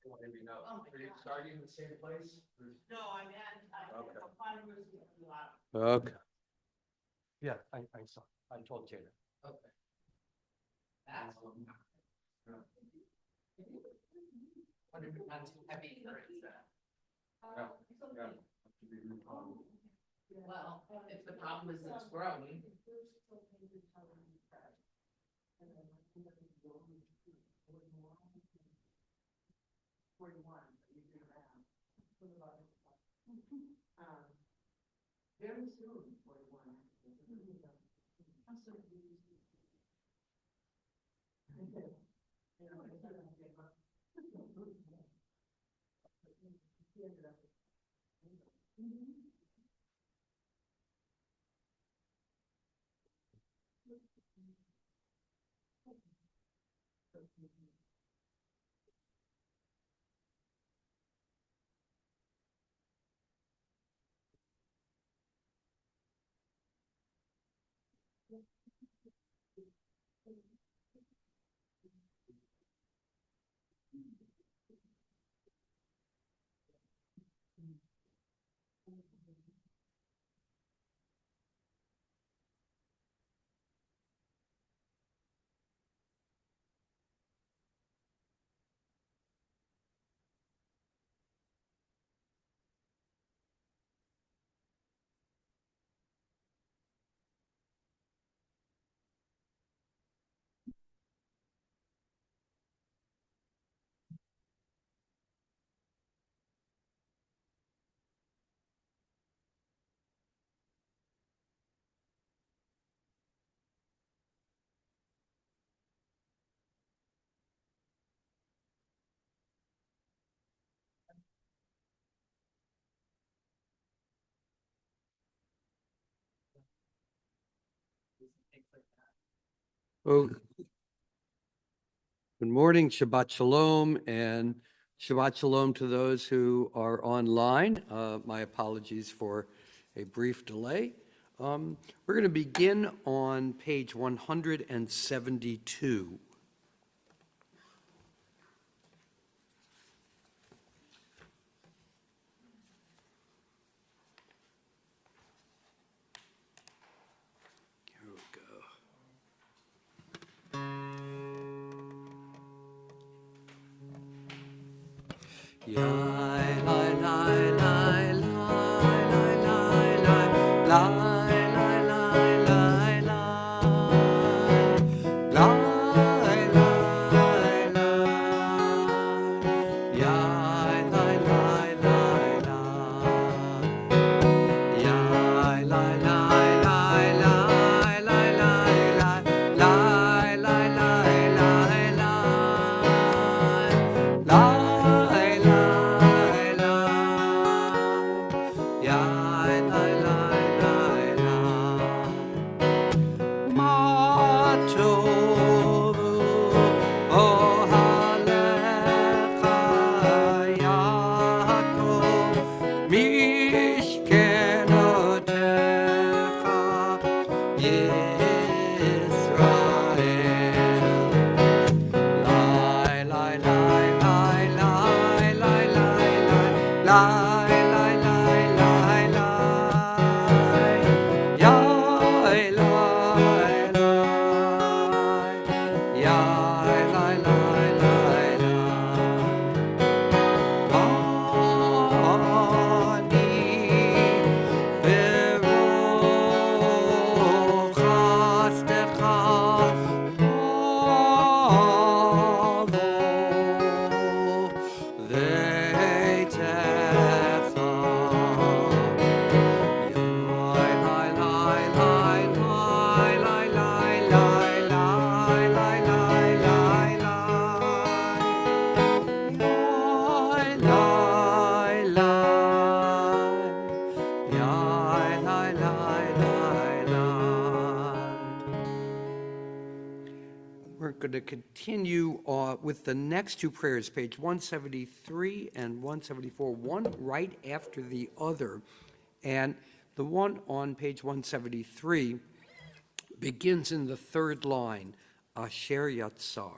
Maybe no. Oh my Are you God. starting in the same place? No, I meant, Okay. I'm finding it was a lot. Okay. Yeah, I saw, I told Jada. Okay. That's what. What if it's not too heavy for it to? Yeah, yeah. Well, if the problem is it's growing. Very soon, 41. Oh, good morning, Shabbat Shalom, and Shabbat Shalom to those who are online. My apologies for a brief delay. We're going to begin on page 172. Here we go. La la la la la la la la We're going to continue with the next two prayers, page 173 and 174, one right after the other. And the one on page 173 begins in the third line, Asher Yatzar.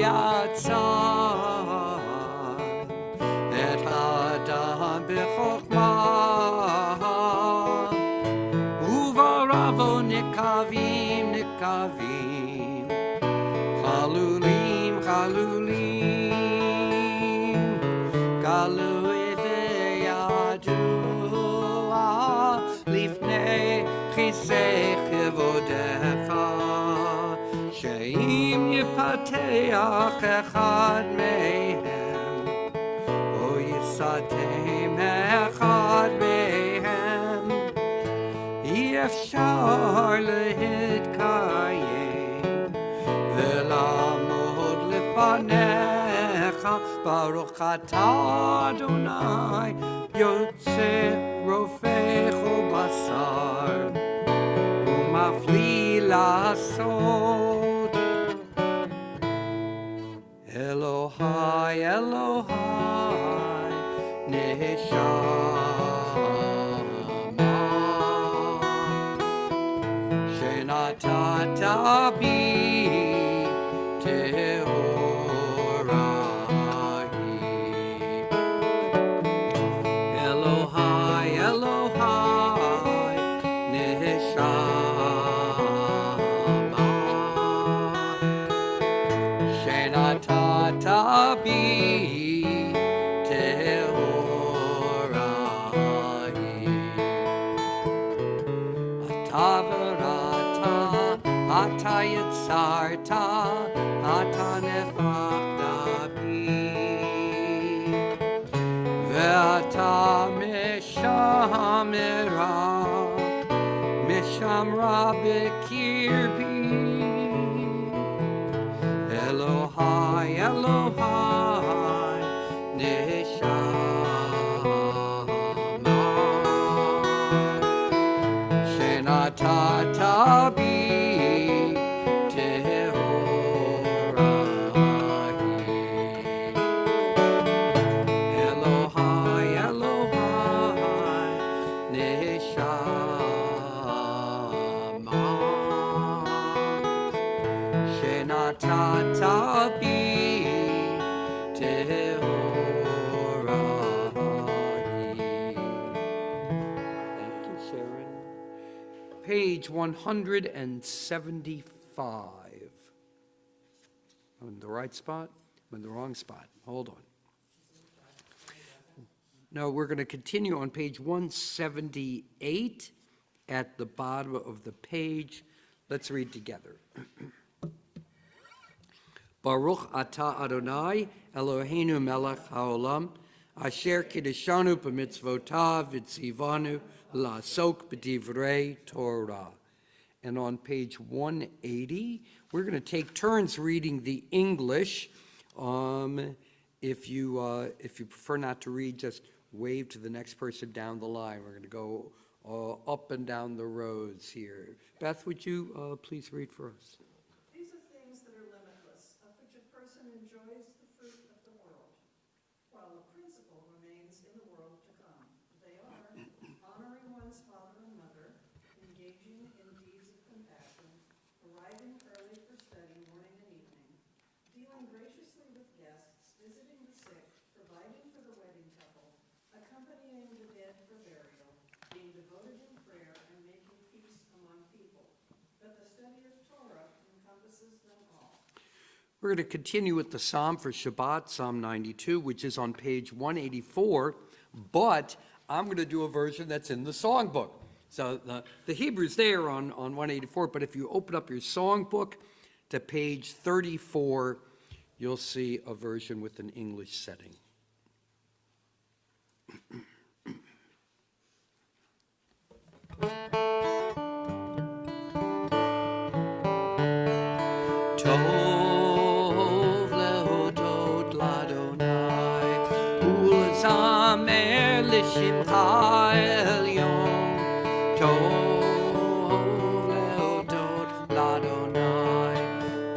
ויצר את האדם בחוכמה ובראו נקבים נקבים חלולים חלולים גלוי וידוע לפני כיסא כבודך שאם יפתח אחד מהם או יסתם אחד מהם אי אפשר להתקיים ולעמוד לפניך ברוך אתה אדוני יוצא רופא כל בשר ומפליא לעשות אלוהי אלוהי נשמה שנתת בי טהורה היא אלוהי אלוהי נשמה שנתת בי טהורה היא אתה בראתה אתה יצרת אתה נפחת בי ואתה משמרה בקרבי אלוהי אלוהי נשמה שנתת בי טהורה היא אלוהי אלוהי נשמה שנתת בי טהורה היא. Thank you, Sharon. Page 175. I'm in the right spot? I'm in the wrong spot. Hold on. No, we're going to continue on page 178 at the bottom of the page. Let's read together. Baruch atah Adonai Eloheinu melech haolam asher kiddushanu b'mitzvotav v'tzivanu la'asok b'divrei Torah. And on page 180, we're going to take turns reading the English. If you prefer not to read, just wave to the next person down the line. We're going to go up and down the rows here. Beth, would you please read for us? These are things that are limitless, of which a person enjoys the fruit of the world, while the principle remains in the world to come. They are honoring one's father and mother, engaging in deeds of compassion, arriving early for study morning and evening, dealing graciously with guests, visiting the sick, providing for the wedding couple, accompanying the dead for burial, being devoted in prayer, and making peace among people. But the study of Torah encompasses them all. We're going to continue with the Psalm for Shabbat, Psalm 92, which is on page 184, but I'm going to do a version that's in the songbook. So the Hebrew's there on 184, but if you open up your songbook to page 34, you'll see a version with an English setting. Tov lehodot l'Adonai, ulzamer l'shimcha elyon. Tov lehodot l'Adonai,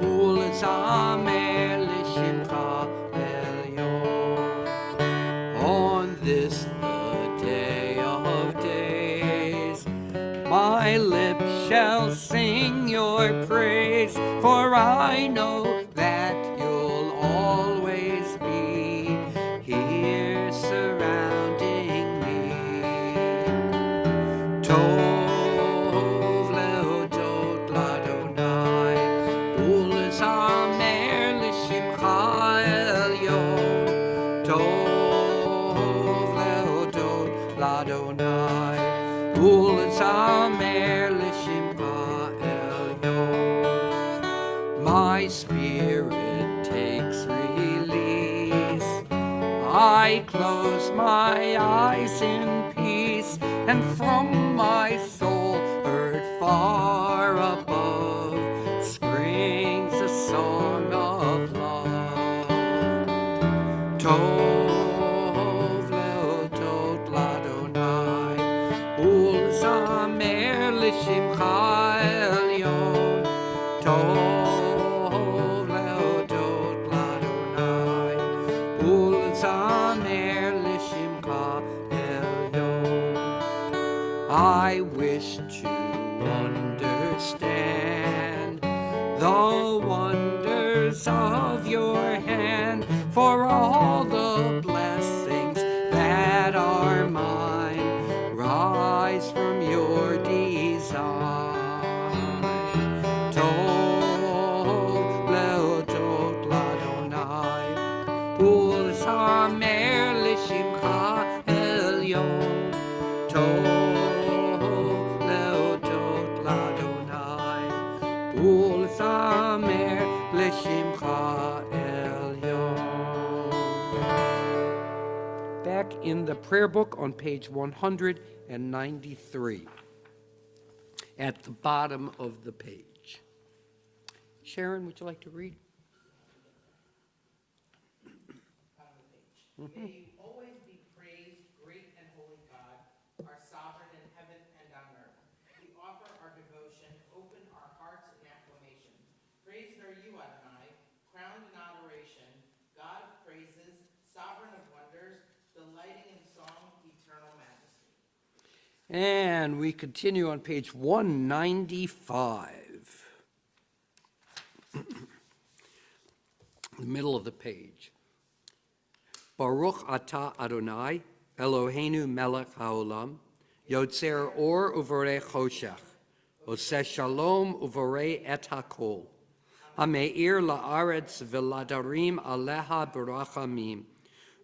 ulzamer l'shimcha elyon. On this the day of days, my lips shall sing your praise, for I know that you'll samer l'shimcha elyon. My spirit takes release. I close my eyes in peace, and from my soul heard far above springs a song of love. Tov leodot ladonai, ulzamer l'shimcha elyon. Tov leodot ladonai, ulzamer l'shimcha elyon. I wish to understand the wonders of your hand, for all the blessings that are mine rise from your design. Tov leodot ladonai, ulzamer l'shimcha elyon. Tov leodot ladonai, ulzamer l'shimcha elyon. Back in the prayer book on page 193, at the bottom of the page. Sharon, would you like to read? May you always be praised, great and holy God, our sovereign in heaven and on earth. We offer our devotion, open our hearts in acclamation. Praised are you, Adonai, crowned in adoration, God of praises, sovereign of wonders, delighting in song, eternal majesty. And we continue on page 195. The middle of the page. Baruch atah Adonai, Eloheinu melech haolam, yotzer or uvorei choshech, oseh shalom uvorei et hakol, hameir la'aretz v'ladarim aleha barachamim,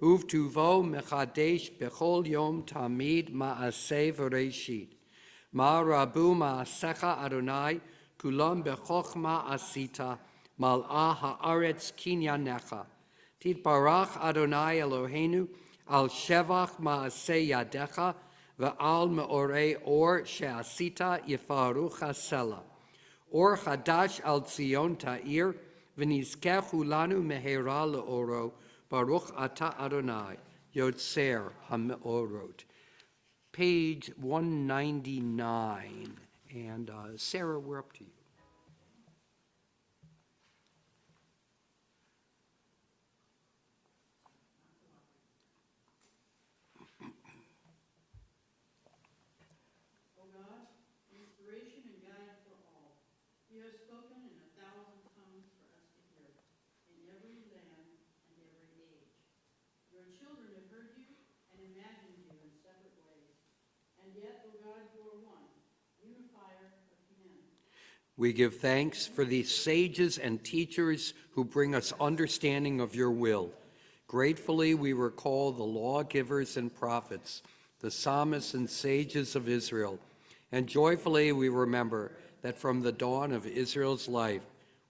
uvtuvo mechadesh bechol yom tamid ma'aseh v'reishit, ma'rabu ma'asecha Adonai, kulam bechochma asita, mal'ah ha'aretz kinyanecha. Titbarach Adonai Eloheinu al shevach ma'aseh yadecha ve'al me'orei or she'asita yifarucha sela. Or chadash al Tzion ta'ir v'nizkechu lanu mehera le'oro Baruch ata Adonai yotzer ha'me'orot. Page 199. And Sarah, we're up to you. O God, inspiration and guide for all, you have spoken in 1,000 tongues for us to hear, in every land and every age. Your children have heard you and imagined you in separate ways. And yet, O God, you are one, unifier of humanity. We give thanks for these sages and teachers who bring us understanding of your will. Gratefully, we recall the lawgivers and prophets, the psalmists and sages of Israel. And joyfully, we remember that from the dawn of Israel's life,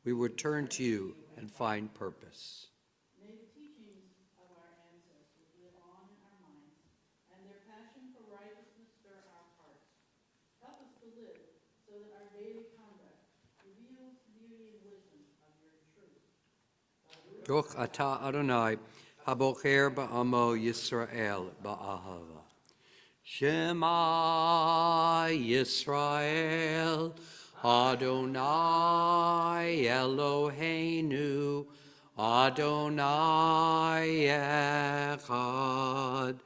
we would turn to you and find purpose. May the teachings of our ancestors live on in our minds, and their passion for righteousness stir our hearts. Help us to live so that our daily conduct reveals the beauty and wisdom of your truth. Baruch atah Adonai, habocher ba'amo Yisrael ba'ahava. Shema Yisrael, Adonai Eloheinu, Adonai Echad.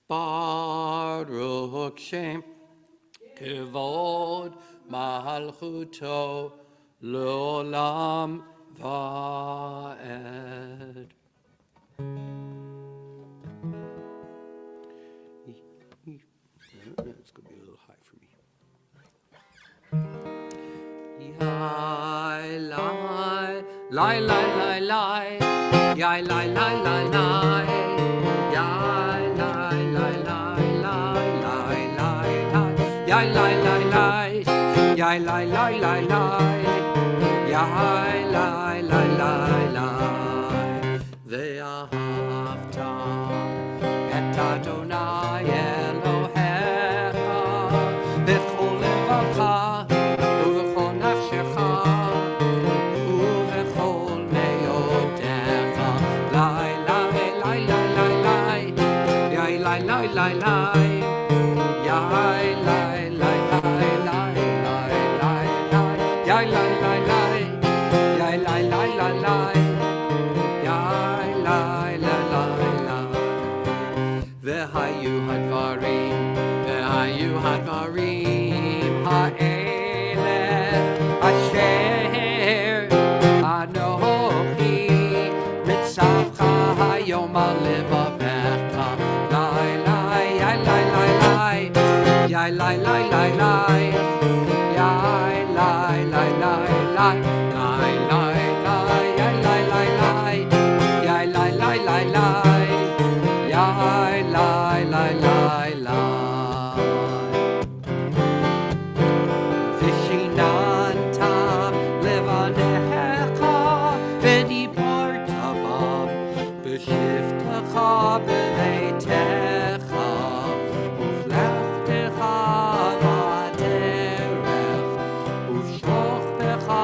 Baruch Shem Kevod Malchuto L'olam Va'ed. It's going to be a little high for me. Yai, lai, lai, lai, lai, lai. Yai, lai, lai, lai, lai. Yai, lai, lai, lai, lai, lai, lai, lai. Yai, lai, lai, Yai lai lai lai lai, yai lai lai lai lai. Ve'ahavta et Adonai Elohecha b'chol levavcha u'b'chol nafshecha u'b'chol me'odecha. Lai lai lai lai lai lai, yai lai lai lai lai, yai lai lai lai lai lai lai lai, yai lai lai lai, yai lai lai lai lai, yai lai lai lai lai. V'hayu hadvarim, v'hayu hadvarim ha'ele asher anochi mitzavcha hayom al levavecha. Lai lai yai lai lai lai, yai lai lai lai lai, yai lai lai lai lai, lai lai lai, yai lai lai lai, yai lai lai lai lai, yai lai lai lai lai. Vishinantam levanecha v'dibarta bam b'shivtecha b'leitecha uv'lechtecha v'aderech uv'shlochpecha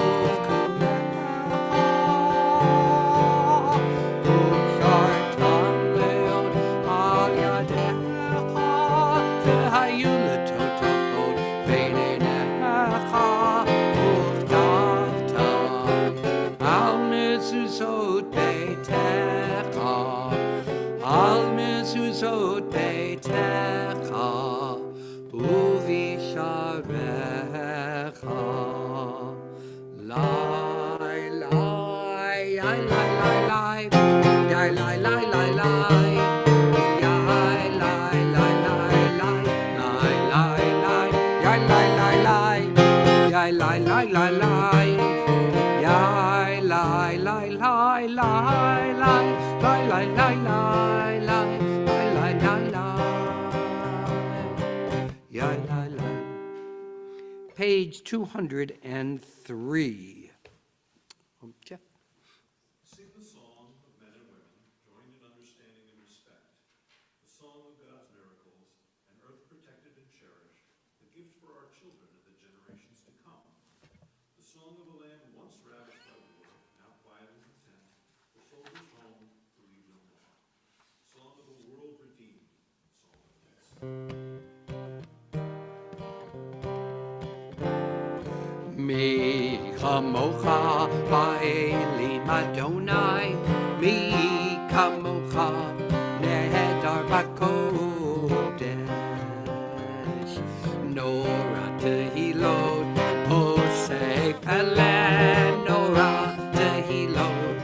uv'kulecha uv'shartam leon al yadecha v'hayu letotachot beinenecha uv'tavtam al mezuzot beitecha al mezuzot beitecha uvisharecha. Lai lai yai lai lai lai, yai lai lai lai lai, yai lai lai lai lai, lai lai lai, yai lai lai lai, yai lai lai lai lai, yai lai lai lai lai lai, lai lai lai lai lai, lai lai lai lai, yai lai lai. Page 203. Jeff. Sing the song of men and women, joined in understanding and respect, the song of God's miracles, an earth protected and cherished, the gift for our children and the generations to come. The song of a land once ravished by war, now quiet and content, the soldier's home to leave no more. Song of a world redeemed, song of peace. Mi kamocha ba'elim Adonai, mi kamocha nehedar b'kodesh. Nora tehilot oseh pele, nora tehilot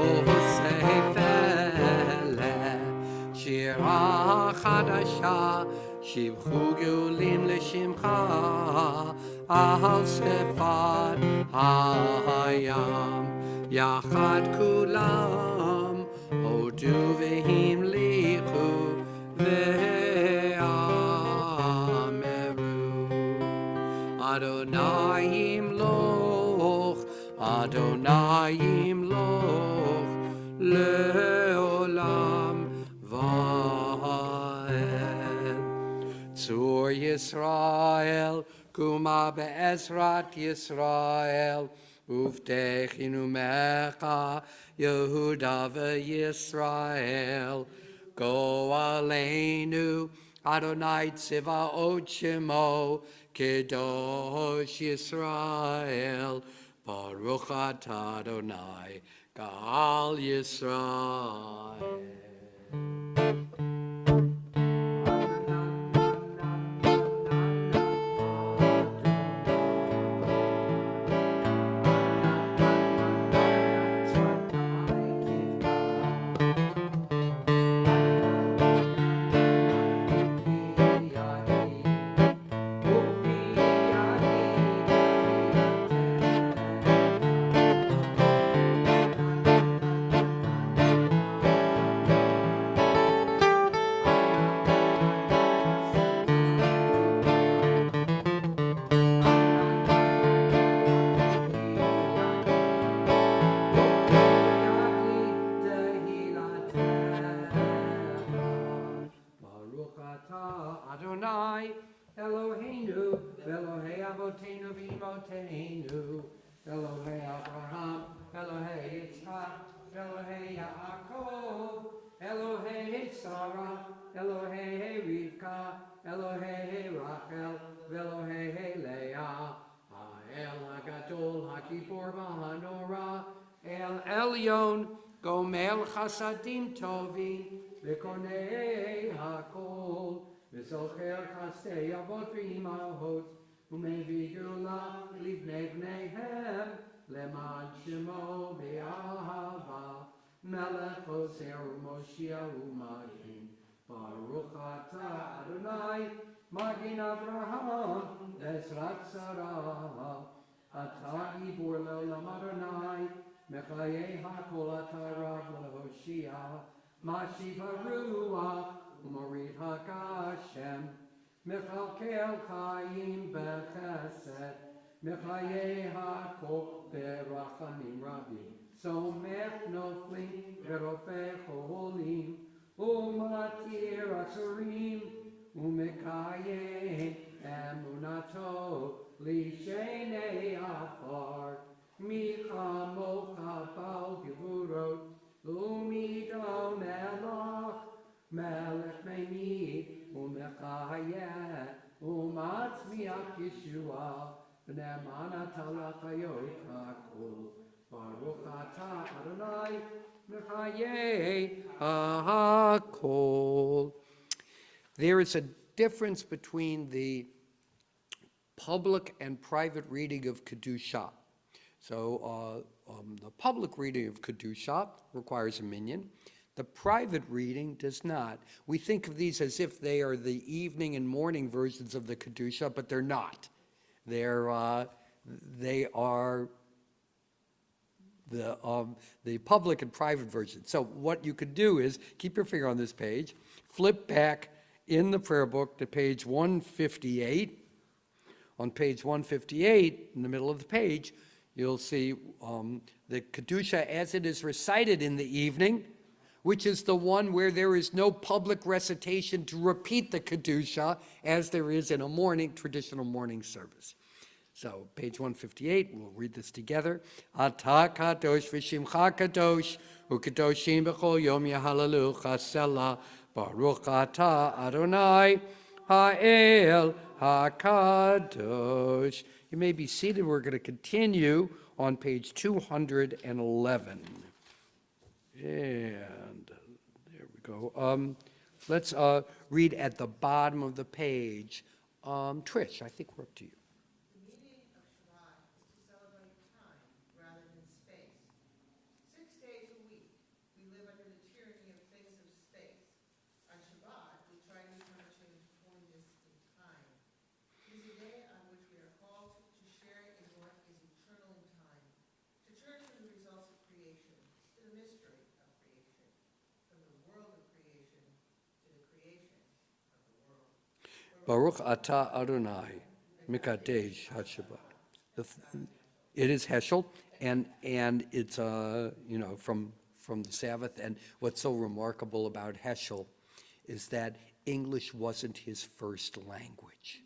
oseh pele. Shira chadasha, shivchu geulim l'shimcha, al sefat hayam, yachad kulam, odu vehim lichu ve'ameru. Adonai yimloch, Adonai yimloch, leolam va'ed. Tzur Yisrael, Kuma be'ezrat Yisrael, uvtechinu mecha Yehuda ve'Yisrael. Go aleinu, Adonai tzivaot shemo, Kedosh Yisrael. Baruch atah Adonai, Gal Yisrael. Avotenu, Elohei Abraham, Elohei Yitzchak, Elohei Yaakov, Elohei Sarah, Elohei Rivka, Elohei Rachel, Elohei Leah, Ha'el HaGadol HaGibor VaHanorah, El Elyon, Gomel Chasadim Tovim, V'konei HaKol, V'zocher Chasdei Avot V'imahot, U'mevii Geulah Livnei Bneihem, Leman Shemo Be'ahava, Melech Ozer U'Moshiach U'Magin, Baruch Atah Adonai, Magin Avraham, Ezrat Sarah, Atah Gibor Le'olam Adonai, Mechayei HaKol Atah Rav Le'Hoshia, Mashiv HaRuach, U'Morid HaGashem, Mechalkel Chaim B'Chesed, Mechayei HaKol Be'Rachamim Rabim, Somech Noflim V'Rofei Cholim, U'Matir Asurim, U'Mekayei Emunato L'Shenei Afar, Michamocha Bal Gevurot, U'Mido Melach, Melech Meimid, U'Mechayeh, U'Matzmiach Yeshua, B'nei Manat Hayot HaKol, Baruch Atah Adonai, Mechayei HaKol. There is a difference between the public and private reading of Kedusha. So the public reading of Kedusha requires a minyan. The private reading does not. We think of these as if they are the evening and morning versions of the Kedusha, but they're not. They are the public and private version. So what you could do is keep your finger on this page, flip back in the prayer book to page 158. On page 158, in the middle of the page, you'll see the Kedusha as it is recited in the evening, which is the one where there is no public recitation to repeat the Kedusha as there is in a traditional morning service. So, page 158, we'll read this together. Atah kadosh v'shimcha kadosh, u'kadoshim b'chol yom yahalalu chasela, baruch atah Adonai, ha'el ha'kadosh. You may be seated. We're going to continue on page 211. And there we go. Let's read at the bottom of the page. Trish, I think we're up to you. The meaning of Shabbat is to celebrate time rather than space. 6 days a week, we live under the tyranny of things of space. On Shabbat, we try to become attuned to holiness in time. It is a day on which we are called to share in what is eternal in time, to turn from the results of creation to the mystery of creation, from the world of creation to the creation of the world. Baruch atah Adonai, Mikadesh HaShabbat. It is Heschel, and it's from the Sabbath. And what's so remarkable about Heschel is that English wasn't his first language.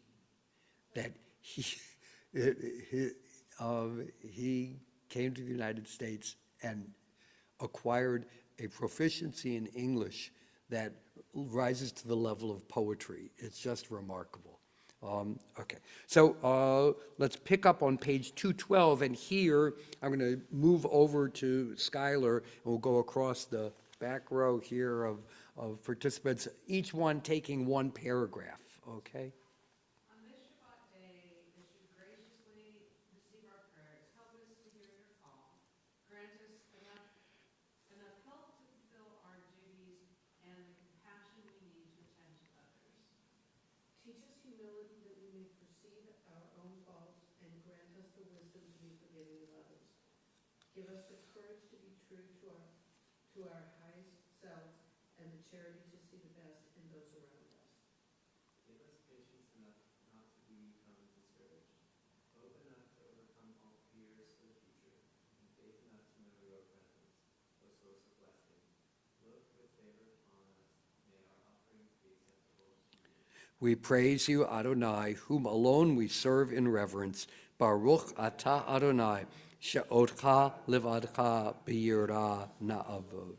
That he came to the United States and acquired a proficiency in English that rises to the level of poetry. It's just remarkable. Okay, so let's pick up on page 212, and here I'm going to move over to Skylar, and we'll go across the back row here of participants, each one taking one paragraph, okay? On this Shabbat day, that you graciously receive our prayers, help us to hear your call. Grant us enough help to fulfill our duties and the compassion we need to attend to others. Teach us humility that we may perceive our own faults and grant us the wisdom to be forgiving of others. Give us the courage to be true to our highest selves and the charity to see the best in those around us. Give us patience enough not to become discouraged, hope enough to overcome all fears for the future, and faith enough to know your presence, O source of blessing. Look with favor upon us. May our offerings be acceptable to you. We praise you, Adonai, whom alone we serve in reverence, Baruch atah Adonai, she'otcha levadcha b'yirah na'avod.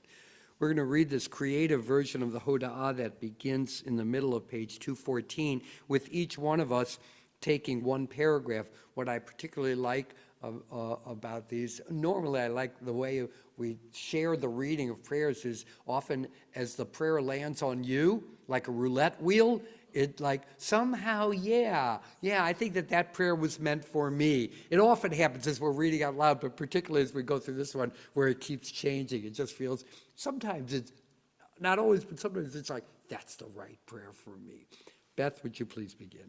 We're going to read this creative version of the Hoda'ah that begins in the middle of page 214, with each one of us taking one paragraph. What I particularly like about these, normally I like the way we share the reading of prayers is often as the prayer lands on you, like a roulette wheel, it like somehow, I think that prayer was meant for me. It often happens as we're reading out loud, but particularly as we go through this one where it keeps changing. It just feels, sometimes it's, not always, but sometimes it's like, that's the right prayer for me. Beth, would you please begin?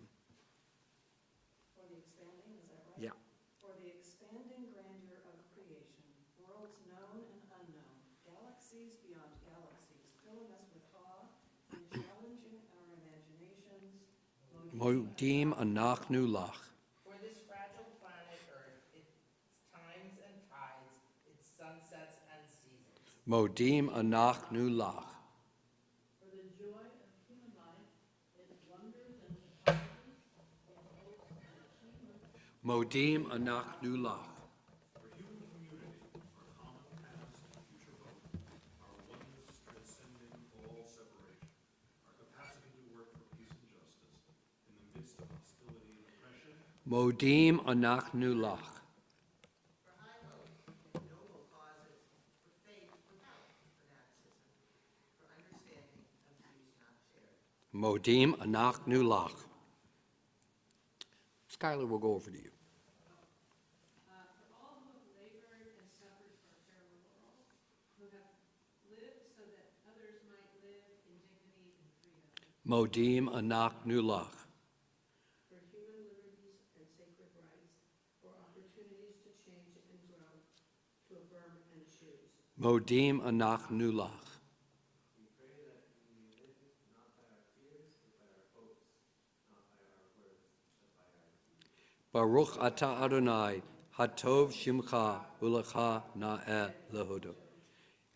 For the expanding, is that right? Yeah. For the expanding grandeur of creation, worlds known and unknown, galaxies beyond galaxies, filling us with awe and challenging our imaginations. Modim anachnu lach. For this fragile planet Earth, its times and tides, its sunsets and seasons. Modim anachnu lach. For the joy of human life, its wonders and surprises, its hopes and achievements. Modim anachnu lach. For human community, our common past and future hope, our oneness transcending all separation, our capacity to work for peace and justice in the midst of hostility and oppression. Modim anachnu lach. For high hope and noble causes, for faith without fanaticism, for understanding of views not shared. Modim anachnu lach. Skylar will go over to you. For all who have labored and suffered for a fairer world, who have lived so that others might live in dignity and freedom. Modim anachnu lach. For human liberties and sacred rights, for opportunities to change and grow, to affirm and choose. Modim anachnu lach. We pray that we may live not by our fears, but by our hopes, not by our words, but by our deeds. Baruch atah Adonai, hatov shimcha ulecha na'eh lehodo.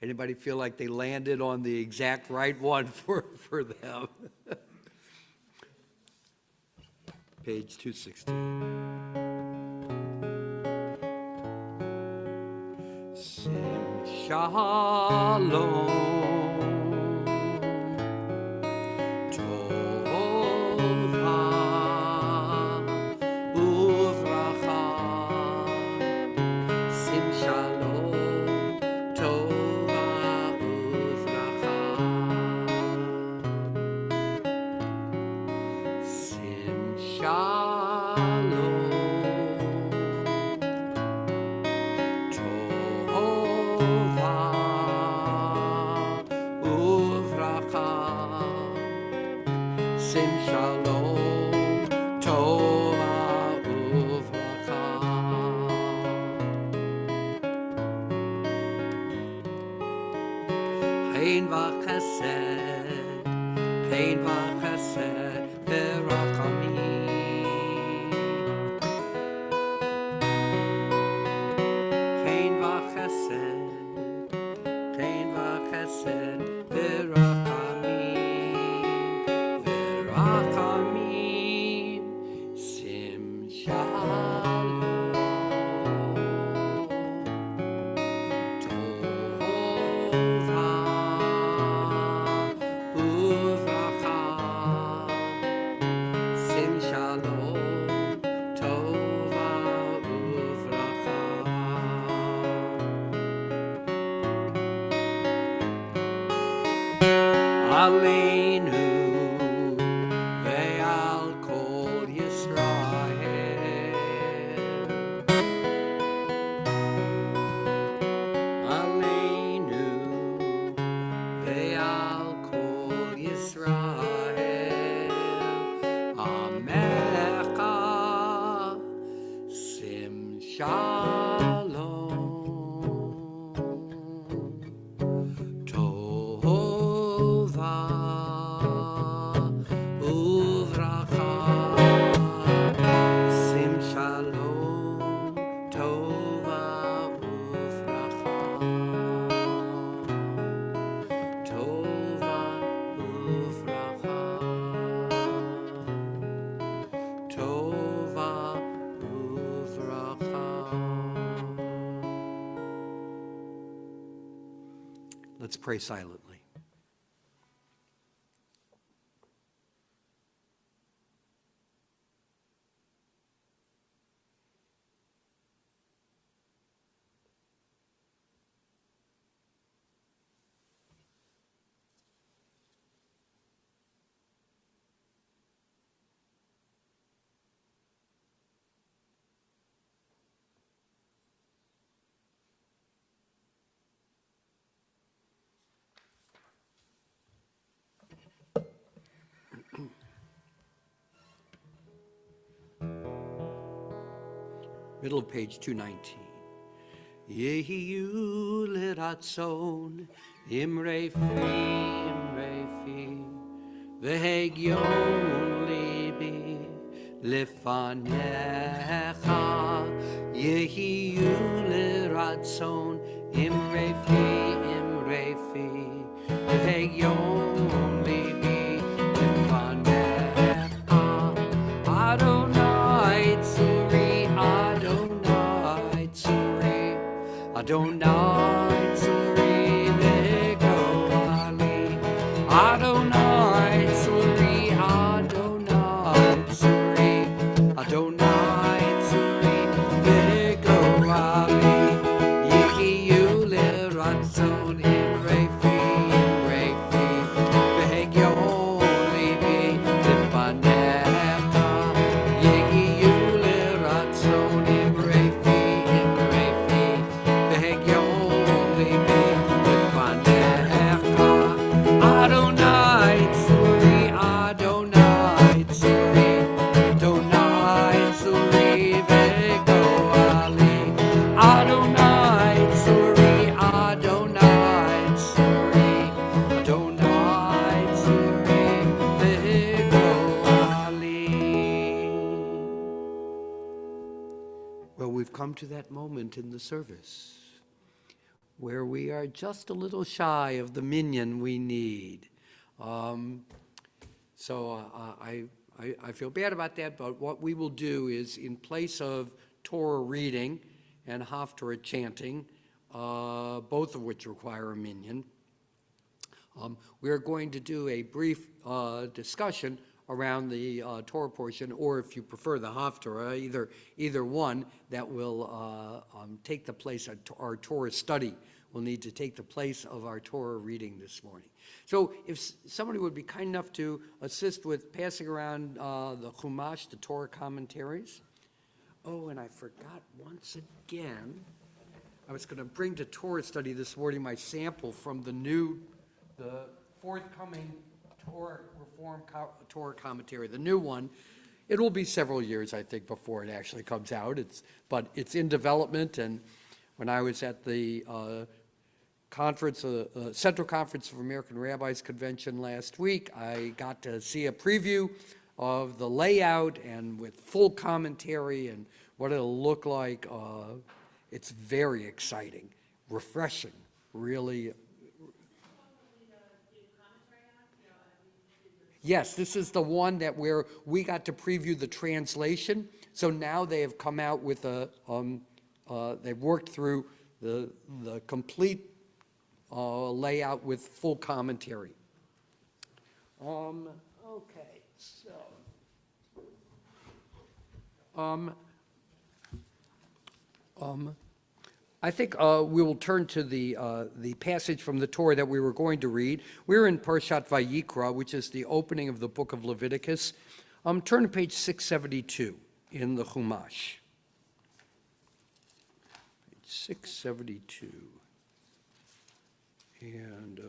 Anybody feel like they landed on the exact right one for them? Page 260. Sim shalom. Tova uvracha. Sim shalom. Tova uvracha. Sim shalom. Tova uvracha. Sim shalom. Tova uvracha. Hein v'chesed, hein v'chesed v'rachamim. Hein v'chesed, hein v'chesed v'rachamim. V'rachamim, sim shalom. Tova uvracha. Sim shalom. Tova uvracha. Aleinu ve'al kol Yisrael. Aleinu ve'al kol Yisrael. Amecha sim shalom. Tova Let's pray silently. Middle of page 219. Yehiyu liratzon imre fi v'hegion libi lefanecha. Yehiyu liratzon imre fi v'hegion libi lefanecha. Adonai tzuri, Adonai tzuri, Adonai tzuri v'goali. Adonai tzuri, Adonai tzuri, Adonai tzuri v'goali. Yehiyu liratzon imrefi v'hegion libi lefanecha. Yehiyu liratzon imrefi v'hegion libi lefanecha. Adonai tzuri, Adonai tzuri, Adonai tzuri v'goali. Adonai tzuri, Adonai tzuri, Adonai tzuri v'goali. Well, we've come to that moment in the service where we are just a little shy of the minyan we need. So I feel bad about that, but what we will do is, in place of Torah reading and Haftarah chanting, both of which require a minyan, we are going to do a brief discussion around the Torah portion, or if you prefer the Haftarah, either one that will take the place of our Torah study will need to take the place of our Torah reading this morning. So if somebody would be kind enough to assist with passing around the Chumash, the Torah commentaries. Oh, and I forgot once again, I was going to bring to Torah study this morning my sample from the forthcoming Reform Torah commentary, the new one. It will be several years, I think, before it actually comes out. But it's in development, and when I was at the Central Conference of American Rabbis Convention last week, I got to see a preview of the layout and with full commentary and what it'll look like. It's very exciting, refreshing, really. Yes, this is the one where we got to preview the translation. So now they have come out with they've worked through the complete layout with full commentary. Okay, so I think we will turn to the passage from the Torah that we were going to read. We're in Parshat Vayikra, which is the opening of the book of Leviticus. Turn to page 672 in the Chumash. Page 672. And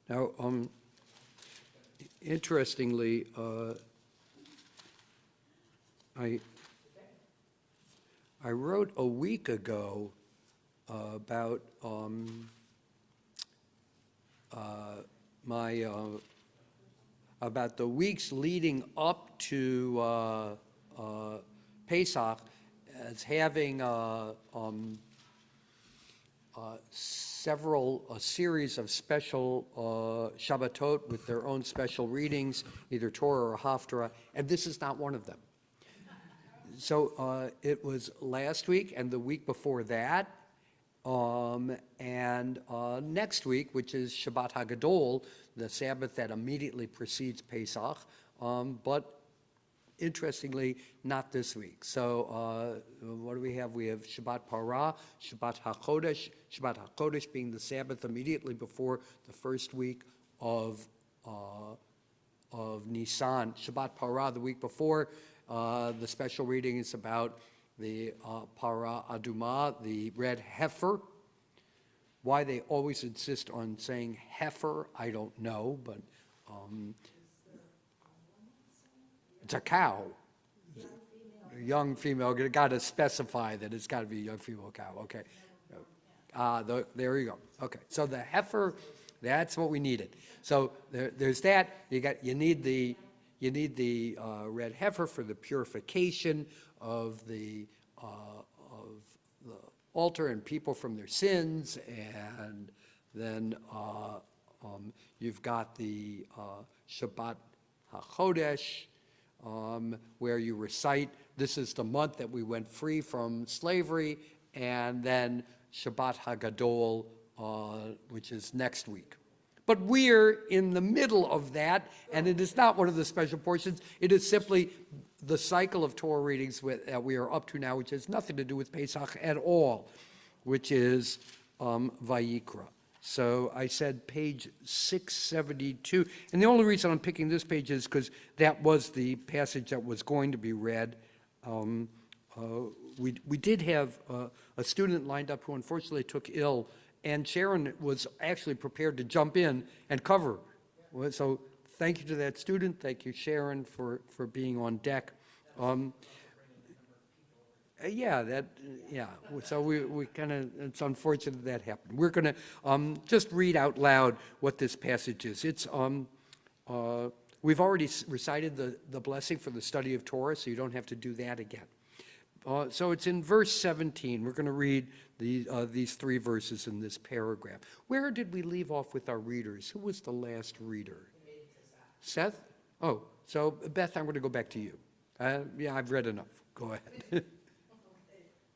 now, interestingly, I wrote a week ago about about the weeks leading up to Pesach as having a series of special Shabbatot with their own special readings, either Torah or Haftarah, and this is not one of them. It was last week and the week before that, and next week, which is Shabbat HaGadol, the Sabbath that immediately precedes Pesach, but interestingly, not this week. So what do we have? We have Shabbat Parah, Shabbat HaChodesh being the Sabbath immediately before the first week of Nisan. Shabbat Parah the week before, the special reading is about the Parah Adumah, the red heifer. Why they always insist on saying heifer, I don't know, but it's a cow. A young female, got to specify that it's got to be a young female cow, okay. There you go, okay. So the heifer, that's what we needed. So there's that, you need the red heifer for the purification of the altar and people from their sins, and then you've got the Shabbat HaChodesh, where you recite, this is the month that we went free from slavery, and then Shabbat HaGadol, which is next week. But we're in the middle of that, and it is not one of the special portions. It is simply the cycle of Torah readings that we are up to now, which has nothing to do with Pesach at all, which is Vayikra. So I said page 672, and the only reason I'm picking this page is because that was the passage that was going to be read. We did have a student lined up who unfortunately took ill, and Sharon was actually prepared to jump in and cover. So thank you to that student. Thank you, Sharon, for being on deck. So we kind of, it's unfortunate that happened. We're going to just read out loud what this passage is. It's, we've already recited the blessing for the study of Torah, so you don't have to do that again. So it's in verse 17. We're going to read these three verses in this paragraph. Where did we leave off with our readers? Who was the last reader? Seth? Oh, so Beth, I'm going to go back to you. Yeah, I've read enough. Go ahead. Okay,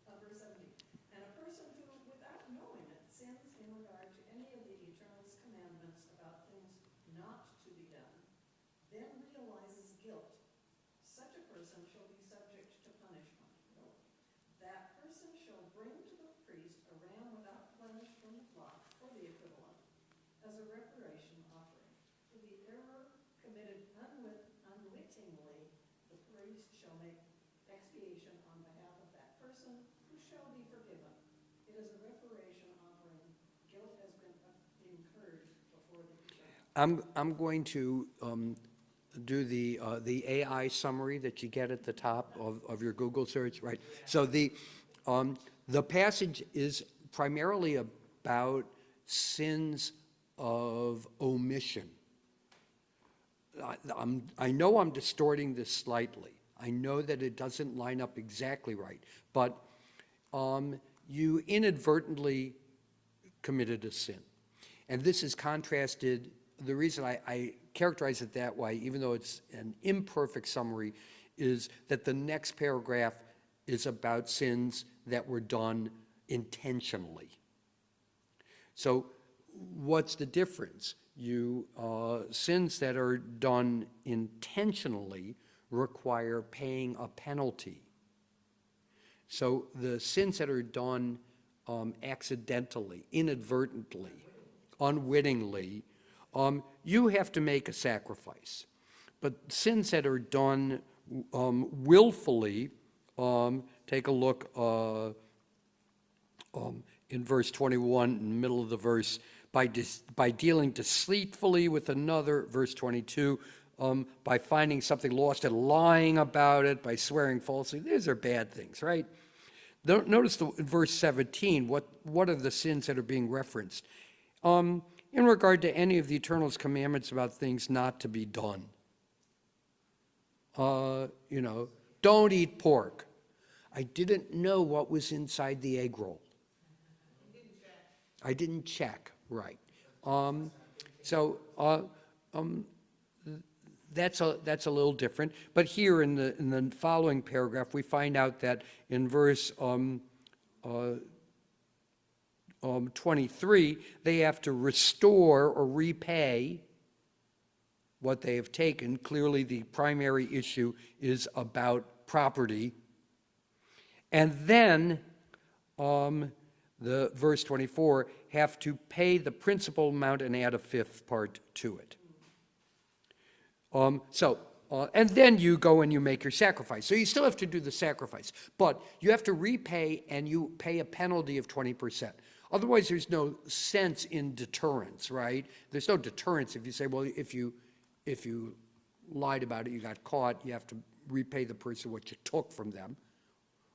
verse 17. And a person who, without knowing it, sins in regard to any of the Eternal's commandments about things not to be done, then realizes guilt. Such a person shall be subject to punishment. That person shall bring to the priest a ram without blemish from the flock for the equivalent, as a reparation offering. For the error committed unwittingly, the priest shall make expiation on behalf of that person, who shall be forgiven. It is a reparation offering. Guilt has been incurred before the Eternal. I'm going to do the AI summary that you get at the top of your Google search, right? So the passage is primarily about sins of omission. I know I'm distorting this slightly. I know that it doesn't line up exactly right, but you inadvertently committed a sin. And this is contrasted. The reason I characterize it that way, even though it's an imperfect summary, is that the next paragraph is about sins that were done intentionally. So what's the difference? Sins that are done intentionally require paying a penalty. So the sins that are done accidentally, inadvertently, unwittingly, you have to make a sacrifice. But sins that are done willfully, take a look in verse 21, in the middle of the verse, by dealing deceitfully with another, verse 22, by finding something lost and lying about it, by swearing falsely. These are bad things, right? Notice in verse 17, what are the sins that are being referenced? In regard to any of the Eternal's commandments about things not to be done. Don't eat pork. I didn't know what was inside the egg roll. I didn't check, right. that's a little different. But here in the following paragraph, we find out that in verse 23, they have to restore or repay what they have taken. Clearly, the primary issue is about property. And then the verse 24 have to pay the principal amount and add a fifth part to it. And then you go and you make your sacrifice. So you still have to do the sacrifice, but you have to repay and you pay a penalty of 20%. Otherwise, there's no sense in deterrence, right? There's no deterrence if you say, well, if you lied about it, you got caught, you have to repay the person what you took from them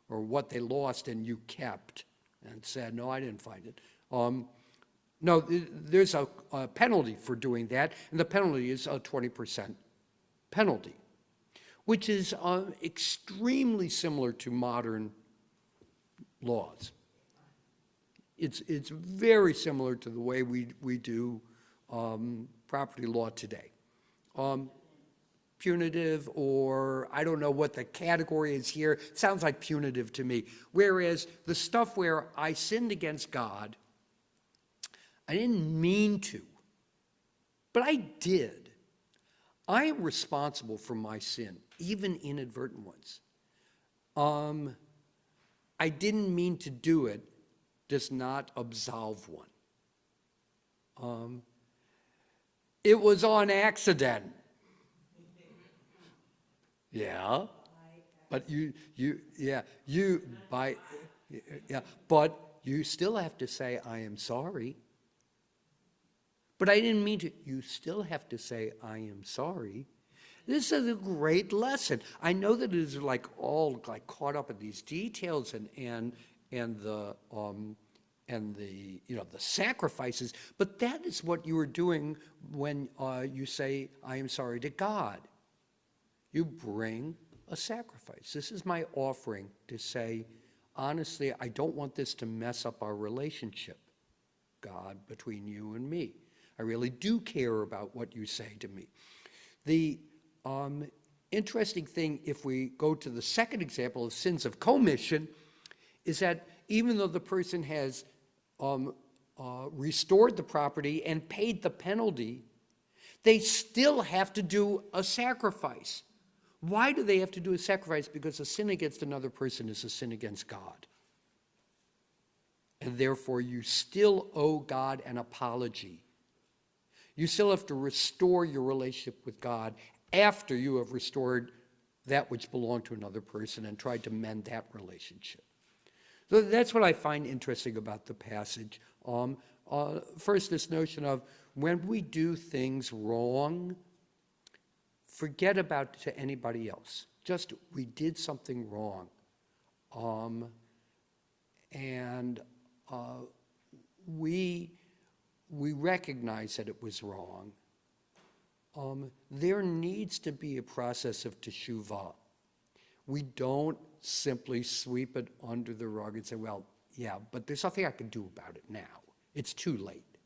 or what they lost and you kept and said, no, I didn't find it. No, there's a penalty for doing that, and the penalty is a 20% penalty, which is extremely similar to modern laws. It's very similar to the way we do property law today. Punitive, or I don't know what the category is here. It sounds like punitive to me. Whereas the stuff where I sinned against God, I didn't mean to, but I did. I am responsible for my sin, even inadvertent ones. I didn't mean to do it, does not absolve one. It was on accident. Yeah, but but you still have to say, I am sorry. But I didn't mean to. You still have to say, I am sorry. This is a great lesson. I know that it is all caught up in these details and the sacrifices, but that is what you are doing when you say, I am sorry to God. You bring a sacrifice. This is my offering to say, honestly, I don't want this to mess up our relationship, God, between you and me. I really do care about what you say to me. The interesting thing, if we go to the second example of sins of commission, is that even though the person has restored the property and paid the penalty, they still have to do a sacrifice. Why do they have to do a sacrifice? Because a sin against another person is a sin against God. And therefore, you still owe God an apology. You still have to restore your relationship with God after you have restored that which belonged to another person and tried to mend that relationship. So that's what I find interesting about the passage. First, this notion of when we do things wrong, forget about it to anybody else. Just, we did something wrong. We recognize that it was wrong. There needs to be a process of teshuvah. We don't simply sweep it under the rug and say, well, yeah, but there's nothing I can do about it now. It's too late.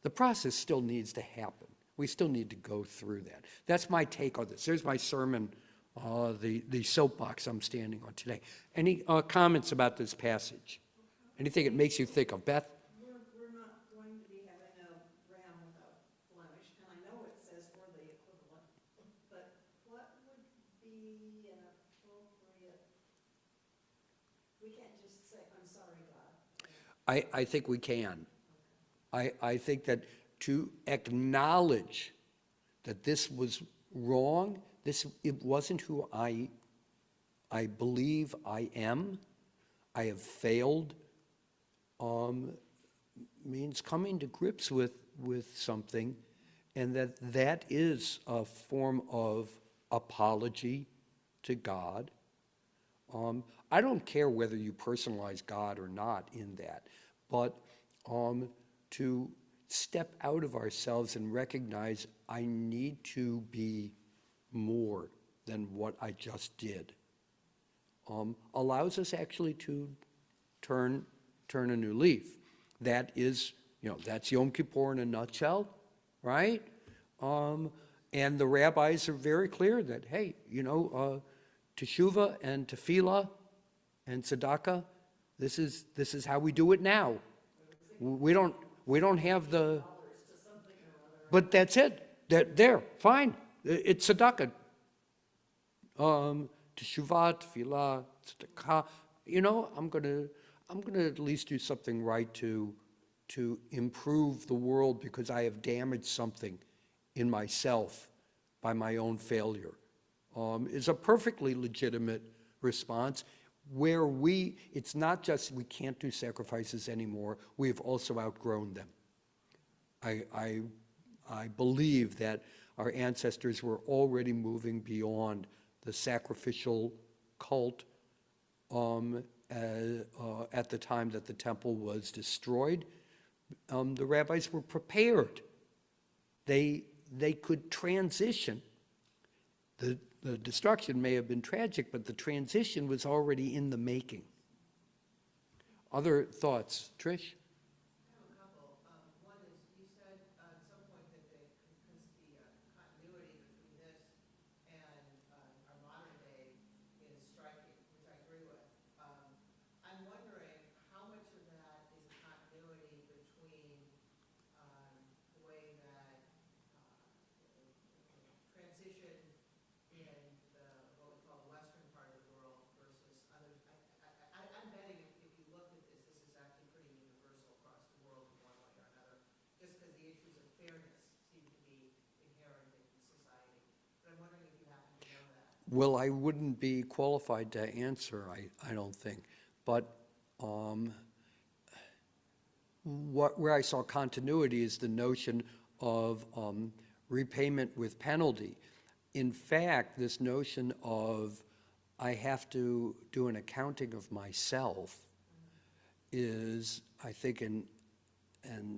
The process still needs to happen. We still need to go through that. That's my take on this. There's my sermon, the soapbox I'm standing on today. Any comments about this passage? Anything it makes you think of? Beth? We're not going to be having a ram without blemish, and I know it says or the equivalent, but what would be an appropriate, we can't just say, I'm sorry, God. I think we can. I think that to acknowledge that this was wrong, it wasn't who I believe I am, I have failed, means coming to grips with something, and that is a form of apology to God. I don't care whether you personalize God or not in that, but to step out of ourselves and recognize I need to be more than what I just did, allows us actually to turn a new leaf. That is, that's Yom Kippur in a nutshell, right? And the rabbis are very clear that, hey, teshuvah and tefillah and tzedakah, this is how we do it now. We don't have the, but that's it. There, fine. It's tzedakah. Teshuvah, tefillah, tzedakah. I'm gonna at least do something right to improve the world because I have damaged something in myself by my own failure. Is a perfectly legitimate response where it's not just we can't do sacrifices anymore, we've also outgrown them. I believe that our ancestors were already moving beyond the sacrificial cult at the time that the temple was destroyed. The rabbis were prepared. They could transition. The destruction may have been tragic, but the transition was already in the making. Other thoughts? Trish? I have a couple. One is, you said at some point that the continuity between this and our modern day is striking, which I agree with. I'm wondering how much of that is a continuity between the way that transition in what we call the Western part of the world versus others. I'm betting if you looked at this, this is actually pretty universal across the world in one way or another, just because the issues of fairness seem to be inherent in society. But I'm wondering if you happen to know that. Well, I wouldn't be qualified to answer, I don't think. But where I saw continuity is the notion of repayment with penalty. In fact, this notion of I have to do an accounting of myself is, I think, an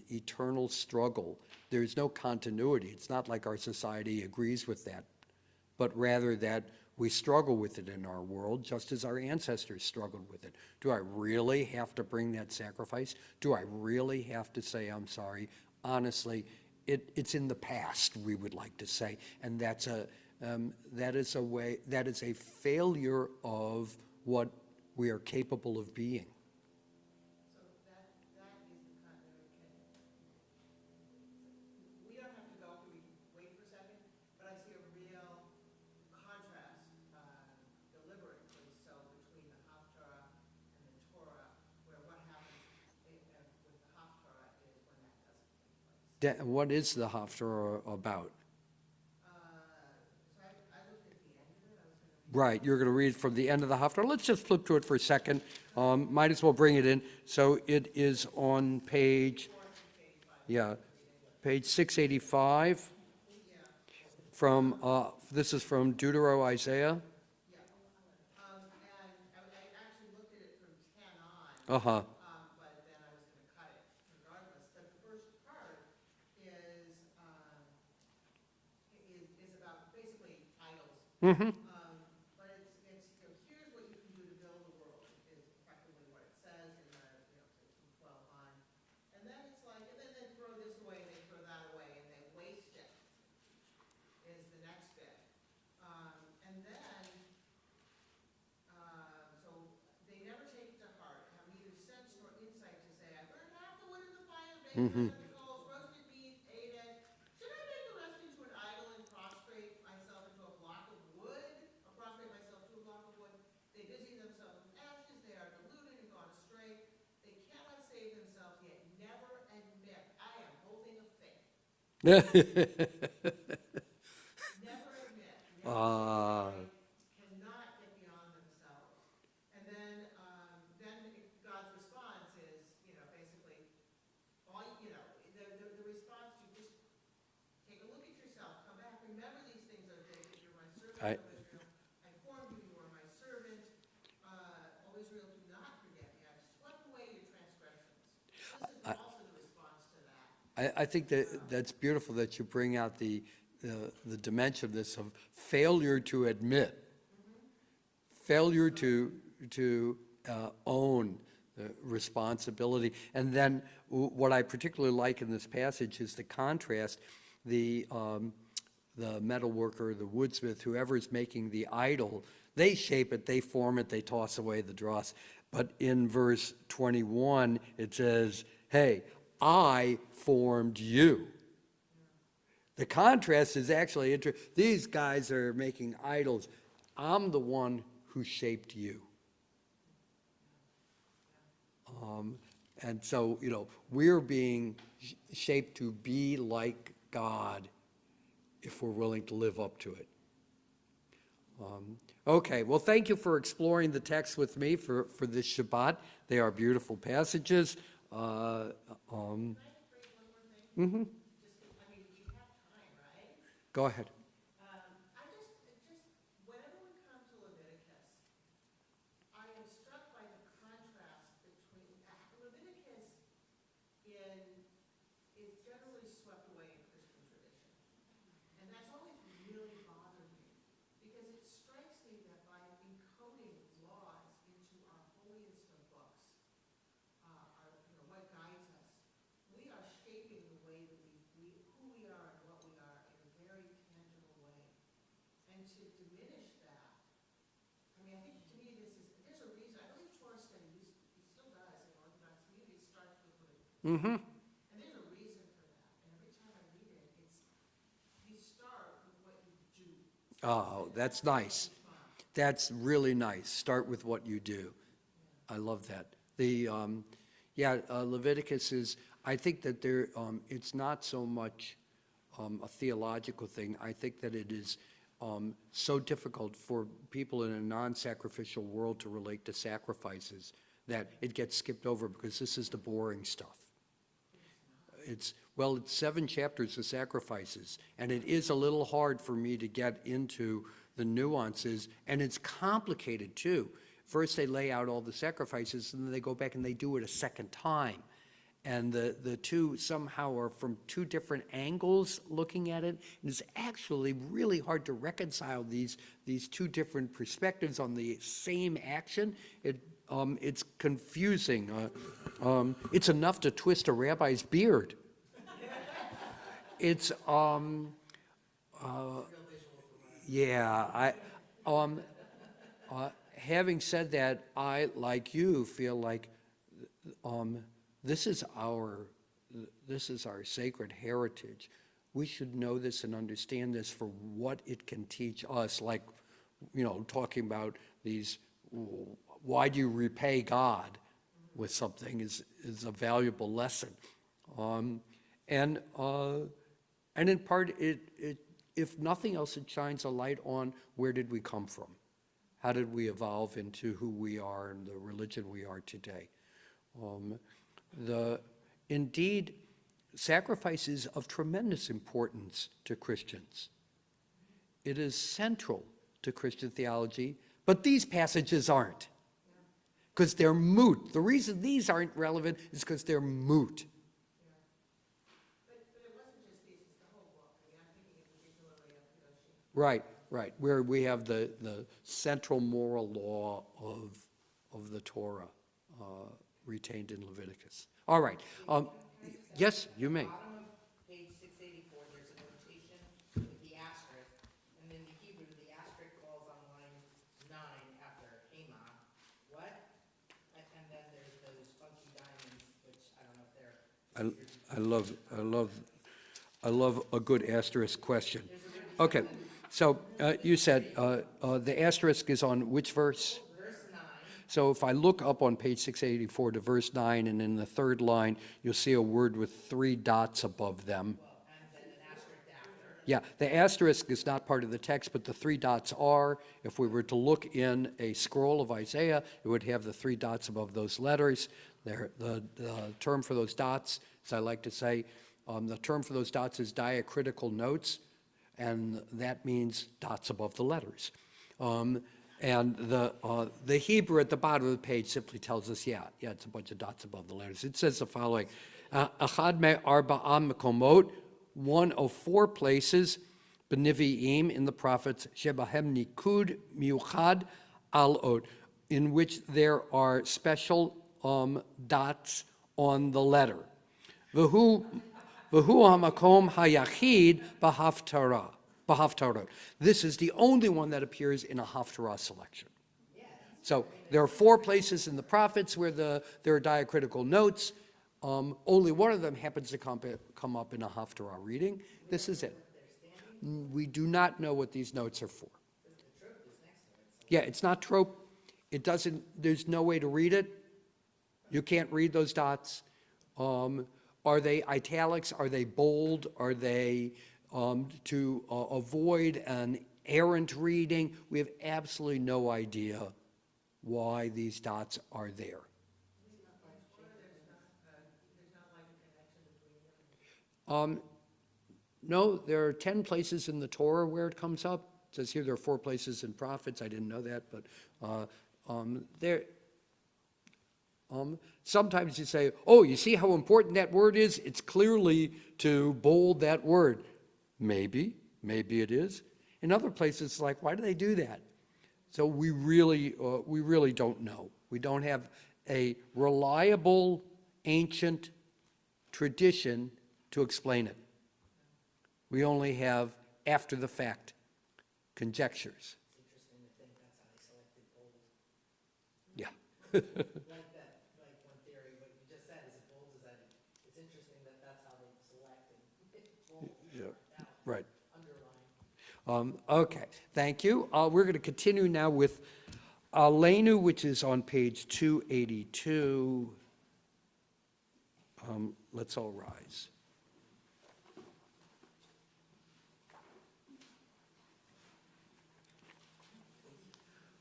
eternal struggle. There's no continuity. It's not like our society agrees with that, but rather that we struggle with it in our world, just as our ancestors struggled with it. Do I really have to bring that sacrifice? Do I really have to say, I'm sorry? Honestly, it's in the past, we would like to say, and that is a failure of what we are capable of being. So that is the continuity. We don't have to go, we can wait for a second, but I see a real contrast, deliberately so, between the Haftarah and the Torah, where what happens with the Haftarah is when that doesn't take place. What is the Haftarah about? So I looked at the end of it, I was going to read. Right, you're going to read from the end of the Haftarah. Let's just flip to it for a second. Might as well bring it in. So it is on page 685. From this is from Deutero Isaiah. Yeah. And I actually looked at it from 10 on. But then I was going to cut it regardless. But the first part is about basically titles. But it's here's what you can do to build the world is effectively what it says in the 12 on. And then it's like, and then they throw this away, they throw that away, and they waste it. Is the next bit. And then, so they never take it to heart, have neither sense nor insight to say, I burned half the wood in the fire, baked it on the coals, roasted beef, ate it. Should I make the rest into an idol and prostrate myself into a block of wood? Or prostrate myself to a block of wood? They busy themselves with ashes, they are deluded and gone astray. They cannot save themselves, yet never admit, I am holding a faith. Never admit, cannot get beyond themselves. And then God's response is, basically, the response to just take a look at yourself, come back, remember these things, O Jacob, you're my servant, O Israel. I formed you, you are my servant. O Israel, do not forget me. I've swept away your transgressions. This is also the response to that. I think that's beautiful that you bring out the dimension of this of failure to admit, failure to own the responsibility. And then what I particularly like in this passage is the contrast the metal worker, the woodsmith, whoever is making the idol, they shape it, they form it, they toss away the dross. But in verse 21, it says, hey, I formed you. The contrast is actually interesting. These guys are making idols. I'm the one who shaped you. And so, we're being shaped to be like God if we're willing to live up to it. Okay, well, thank you for exploring the text with me for this Shabbat. They are beautiful passages. Can I just raise one more thing? Mhm. We have time, right? Go ahead. Whenever we come to Leviticus, I am struck by the contrast between, Leviticus is generally swept away in Christian tradition. And that's always really bothered me, because it strikes me that by encoding laws into our holiest of books, what guides us, we are shaping the way that who we are and what we are in a very tangible way. And to diminish that, I think to me there's a reason. I believe Torah study, he still does in Orthodox communities, starts with what it, Mm-hmm. and there's a reason for that. And every time I read it, you start with what you do. Oh, that's nice. That's really nice. Start with what you do. I love that. Leviticus is, I think that it's not so much a theological thing. I think that it is so difficult for people in a non-sacrificial world to relate to sacrifices that it gets skipped over because this is the boring stuff. It's 7 chapters of sacrifices, and it is a little hard for me to get into the nuances, and it's complicated too. First they lay out all the sacrifices, and then they go back and they do it a second time. And the two somehow are from two different angles looking at it, and it's actually really hard to reconcile these two different perspectives on the same action. It's confusing. It's enough to twist a rabbi's beard. It's having said that, I, like you, feel like this is our sacred heritage. We should know this and understand this for what it can teach us, like, talking about these, why do you repay God with something is a valuable lesson. And in part, if nothing else, it shines a light on where did we come from? How did we evolve into who we are and the religion we are today? Indeed, sacrifice is of tremendous importance to Christians. It is central to Christian theology, but these passages aren't, because they're moot. The reason these aren't relevant is because they're moot. But it wasn't just these, it's the whole book. I'm thinking particularly of Hiroshi. Right, where we have the central moral law of the Torah retained in Leviticus. All right. Yes, you may. At the bottom of page 684, there's a notation with the asterisk, and in the Hebrew, the asterisk falls on line 9 after Hema. What? And then there's those funky diamonds, which I don't know if they're. I love a good asterisk question. Okay, so you said the asterisk is on which verse? Verse 9. So if I look up on page 684 to verse 9, and in the third line, you'll see a word with 3 dots above them. And then an asterisk after. Yeah, the asterisk is not part of the text, but the 3 dots are. If we were to look in a scroll of Isaiah, it would have the 3 dots above those letters. The term for those dots, as I like to say, the term for those dots is diacritical notes, and that means dots above the letters. And the Hebrew at the bottom of the page simply tells us, it's a bunch of dots above the letters. It says the following: Achad me'arba'am mekomot, one of 4 places, b'nevi'im, in the prophets, shebahem nikud miuchad al-od, in which there are special dots on the letter. V'hu V'hu hamakom hayachid b'haftarot. This is the only one that appears in a haftarah selection. So there are 4 places in the prophets where there are diacritical notes. Only one of them happens to come up in a haftarah reading. This is it. We do not know what these notes are for. Yeah, it's not trope. It doesn't, there's no way to read it. You can't read those dots. Are they italics? Are they bold? Are they to avoid an errant reading? We have absolutely no idea why these dots are there. No, there are 10 places in the Torah where it comes up. It says here there are 4 places in prophets. I didn't know that, but there. Sometimes you say, oh, you see how important that word is? It's clearly to bold that word. Maybe it is. In other places, it's like, why do they do that? So we really don't know. We don't have a reliable ancient tradition to explain it. We only have after the fact conjectures. It's interesting to think that's how they selected bold. Yeah. Like that, like one theory, what you just said is it bold is that it's interesting that that's how they selected bold. Yeah. That Right. underline. Okay, thank you. We're going to continue now with Aleinu, which is on page 282. Let's all rise.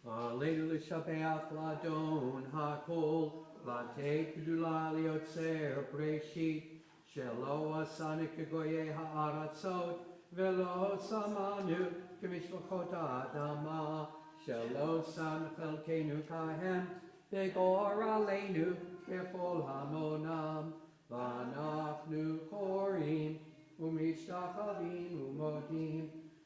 Aleinu l'shabeach l'adon hakol, l'atei gdula liotzer breshit, shelo asanu kegoyei ha'aratzot, velo samanu k'mishpachot ha'adama, shelo sam chelkeinu kahem, v'gor aleinu kechol hamonam, v'anachnu korim, u'mishtachavim u'modim,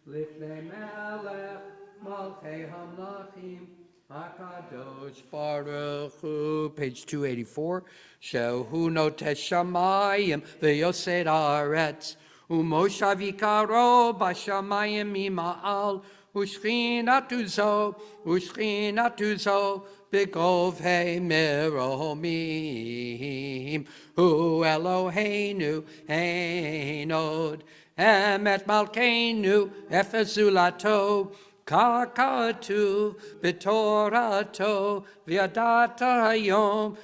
lifnei melech, Malchei Hamlachim, HaKadosh Baruch Hu, page 284. Shehu notesh shamayim v'yosed haaretz, u'moshav yikaro b'shamayim mima'al, u'shchinatu zo b'govhei meromim, hu Eloheinu einod, emet malkeinu efezulato, Kakatu b'torato v'yadata yom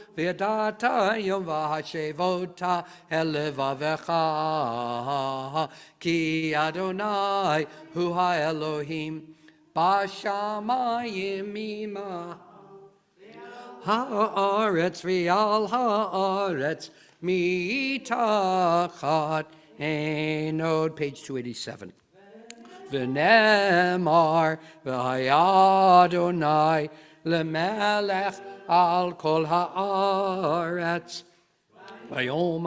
v'hashevota elevavecha ki Adonai hu ha'Elohim b'shamayim ima ha'aretz v'al ha'aretz mitachat enod, page 287. V'nemar v'hayadonai lemelech al kol haaretz. Bayom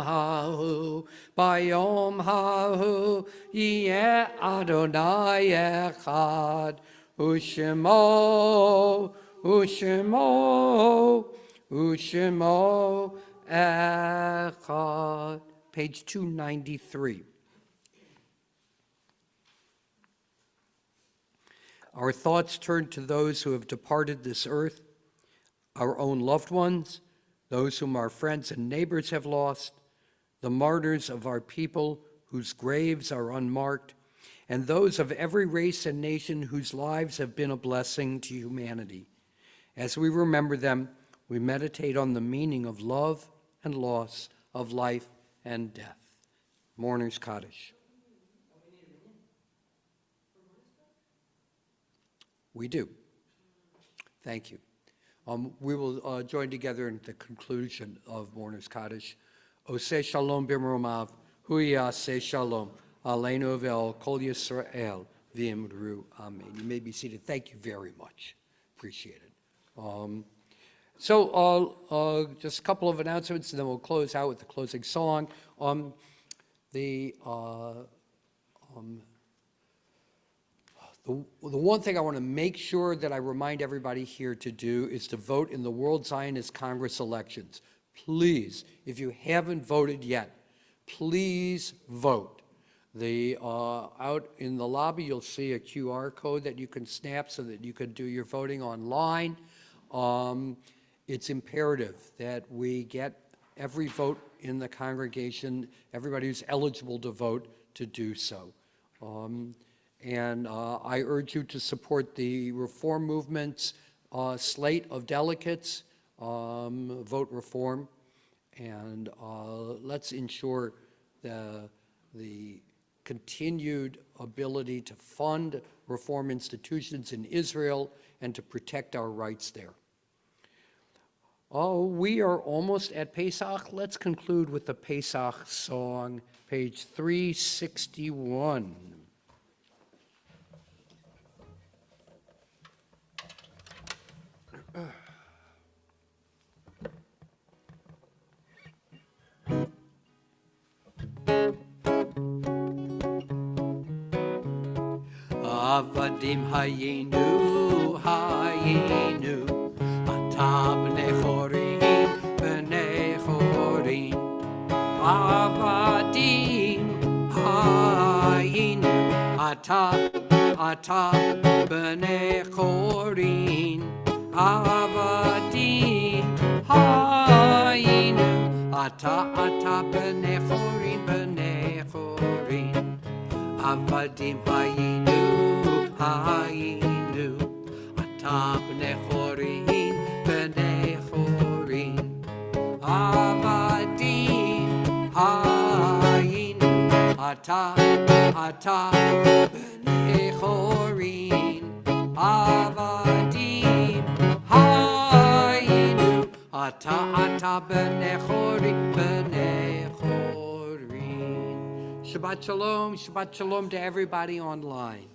hahu yeh Adonai echad u'shemo echad. Page 293. Our thoughts turn to those who have departed this earth, our own loved ones, those whom our friends and neighbors have lost, the martyrs of our people whose graves are unmarked, and those of every race and nation whose lives have been a blessing to humanity. As we remember them, we meditate on the meaning of love and loss, of life and death. Mourner's Kaddish. We do. Thank you. We will join together in the conclusion of Mourner's Kaddish. Oseh shalom b'mromav, hu yaseh shalom, aleinu ve'al kol Yisrael v'imru. Amen. You may be seated. Thank you very much. Appreciate it. Just a couple of announcements, and then we'll close out with the closing song. The one thing I want to make sure that I remind everybody here to do is to vote in the World Zionist Congress elections. Please, if you haven't voted yet, please vote. Out in the lobby, you'll see a QR code that you can snap so that you can do your voting online. It's imperative that we get every vote in the congregation, everybody who's eligible to vote, to do so. And I urge you to support the reform movement's slate of delegates, vote reform, and let's ensure the continued ability to fund reform institutions in Israel and to protect our rights there. Oh, we are almost at Pesach. Let's conclude with the Pesach song, page 361. Avadim hayinu, hayinu, ata b'nei chorim, avadim hayinu, ata b'nei chorim, avadim hayinu, ata b'nei chorim, avadim hayinu, hayinu, ata b'nei chorim, avadim hayinu, ata b'nei chorim, avadim hayinu, ata b'nei chorim, Shabbat shalom to everybody online.